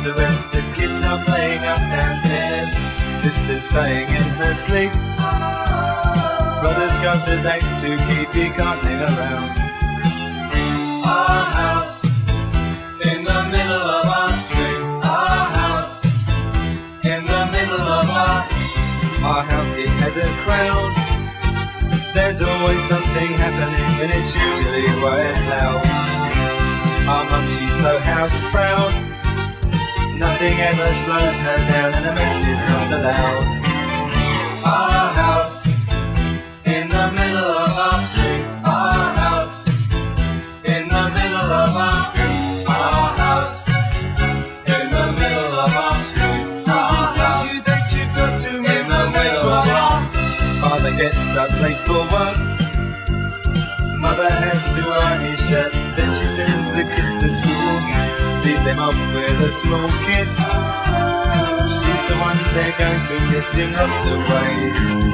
to rest, the kids are playing up downstairs. Sister's sighing in her sleep. Brother's got a date to keep, he can't hang around. Our house in the middle of our street. Our house in the middle of our house, it has a crowd. There's always something happening and it's usually quite loud. Our mum, she's so house proud. Nothing ever slows her down and a mess is not allowed. Our house in the middle of our street. Our house in the middle of our house in the middle of our street. Something tells you that you've got to in the middle of our. Father gets up late for work. Mother has to iron his shirt. Then she sends the kids to school, sees them off with a small kiss. She's the one they're going to miss in lots of ways.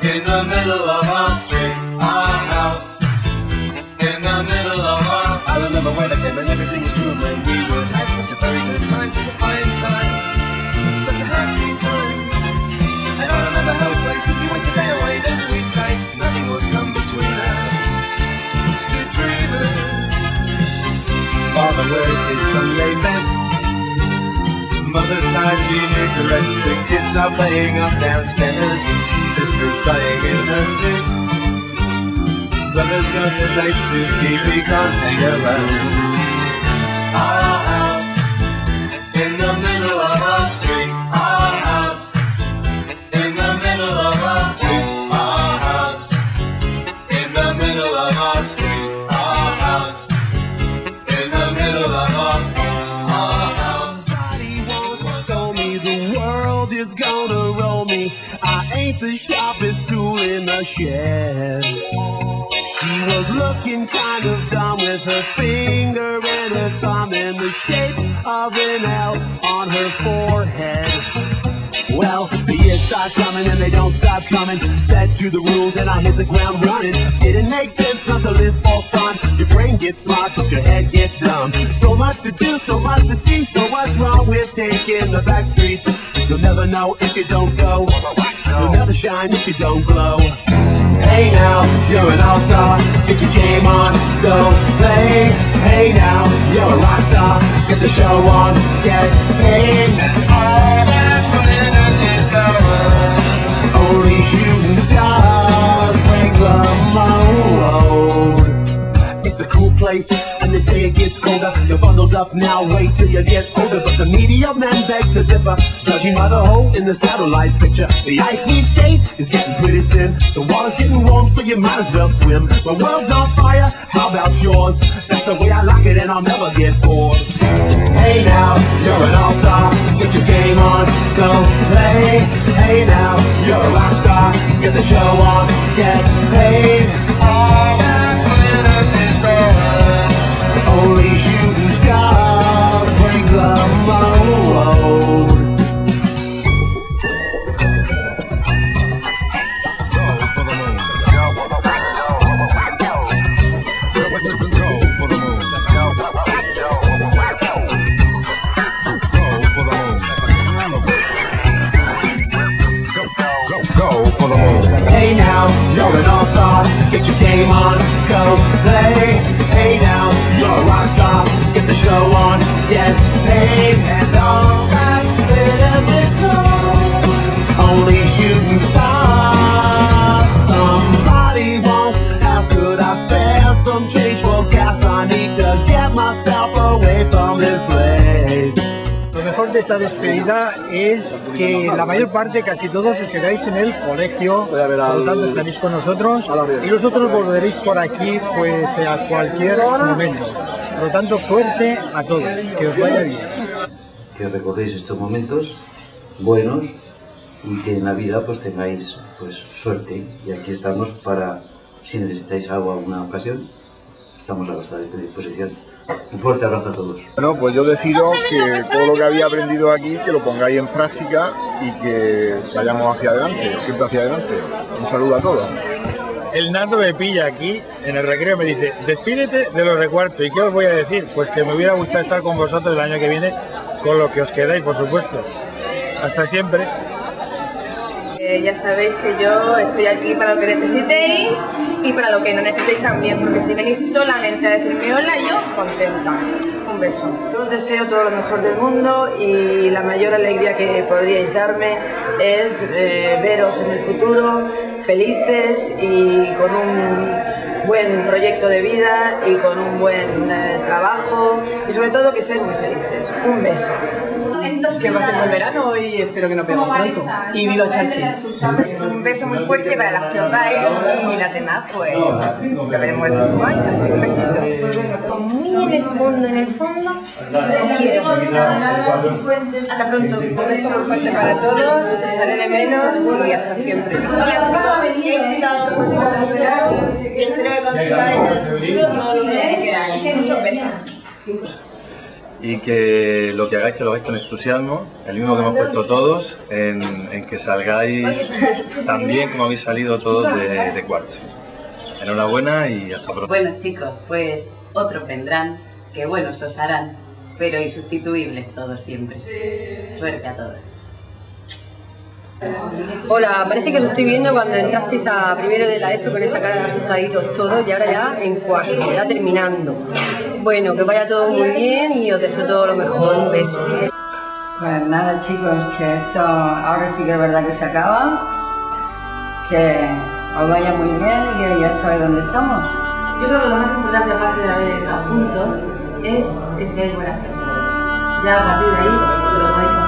In the middle of our street, our house in the middle of our. I remember when I came and everything was true, when we would have such a very good time, such a fine time, such a happy time. And I remember how a place, if we waste a day away, then we'd say nothing would come between us. Two dreamers. Father wears his Sunday best. Mother's tired, she needs a rest. The kids are playing up downstairs. Sister's sighing in her sleep. Brother's got a date to keep, he can't hang around. Our house in the middle of our street. Our house in the middle of our street. Our house in the middle of our street. Our house in the middle of our house. Somebody once told me the world is gonna roll me. I ain't the sharpest tool in the shed. She was looking kind of dumb with her finger and her thumb in the shape of an L on her forehead. Well, the years start coming and they don't stop coming. Fed to the rules and I hit the ground running. Didn't make sense not to live for fun. Your brain gets smart but your head gets dumb. So much to do, so much to see. So what's wrong with taking the back streets? You'll never know if you don't go. You'll never shine if you don't glow. Hey now, you're an all-star. Get your game on, go play. Hey now, you're a rock star. Get the show on, get paid. All that glitters is gold. Only shooting stars break the mold. It's a cool place, and they say it gets colder. You're bundled up now, wait till you get older. But the media men beg to differ, judging by the hole in the satellite picture. The ice we skate is getting pretty thin. The water's getting warm, so you might as well swim. My world's on fire, how about yours? That's the way I like it, and I'll never get bored. Hey now, you're an all-star. Get your game on, go play. Hey now, you're a rock star. Get the show on, get paid. All that glitters is gold. Only shooting stars break the mold. Hey now, you're an all-star. Get your game on, go play. Hey now, you're a rock star. Get the show on, get paid. And all that glitters is gold. Only shooting stars. Somebody once asked, could I spare some change for gas? I need to get myself away from this place. Lo mejor de esta despedida es que la mayor parte, casi todos, os quedáis en el colegio, por lo tanto estaréis con nosotros y vosotros volveréis por aquí pues a cualquier momento. Por lo tanto, suerte a todos, que os vaya bien. Que recordéis estos momentos buenos y que en la vida pues tengáis pues suerte, y aquí estamos para, si necesitáis algo alguna ocasión, estamos a vuestra disposición. Un fuerte abrazo a todos. Bueno, pues yo deciros que todo lo que había aprendido aquí, que lo pongáis en práctica y que vayamos hacia adelante, siempre hacia adelante. Un saludo a todos. El Nando me pilla aquí en el recreo y me dice: despídete de los de cuarto. ¿Y qué os voy a decir? Pues que me hubiera gustado estar con vosotros el año que viene, con lo que os quedáis, por supuesto. Hasta siempre. Ya sabéis que yo estoy aquí para lo que necesitéis y para lo que no necesitéis también, porque si venís solamente a decirme hola, yo contenta. Un beso. Os deseo todo lo mejor del mundo y la mayor alegría que podríais darme es veros en el futuro felices y con un buen proyecto de vida y con un buen trabajo y sobre todo que seáis muy felices. Un beso. Que va a ser buen verano y espero que nos veamos pronto. Y viva Chachi. Un beso muy fuerte para las que os vais y las demás, pues lo veremos el próximo año. Un besito. Muy en el fondo, os quiero. Hasta pronto. Un beso muy fuerte para todos, os echaré de menos y hasta siempre. Dentro de consultar en el futuro todo lo que queráis. Muchos besos. Y que lo que hagáis, que lo hagáis con entusiasmo, el mismo que hemos puesto todos, en que salgáis tan bien como habéis salido todos de cuarto. Enhorabuena y hasta pronto. Bueno chicos, pues otros vendrán, que buenos os harán, pero insustituibles todos siempre. Suerte a todos. Hola, parece que os estoy viendo cuando entrasteis a primero de la ESO con esa cara de asustaditos todos y ahora ya en cuarto, ya terminando. Bueno, que vaya todo muy bien y os deseo todo lo mejor. Un beso. Pues nada chicos, que esto ahora sí que es verdad que se acaba, que os vaya muy bien y que ya sabéis dónde estamos. Yo creo que lo más importante, aparte de haber estado juntos, es que seáis buenas personas. Ya a partir de ahí lo podéis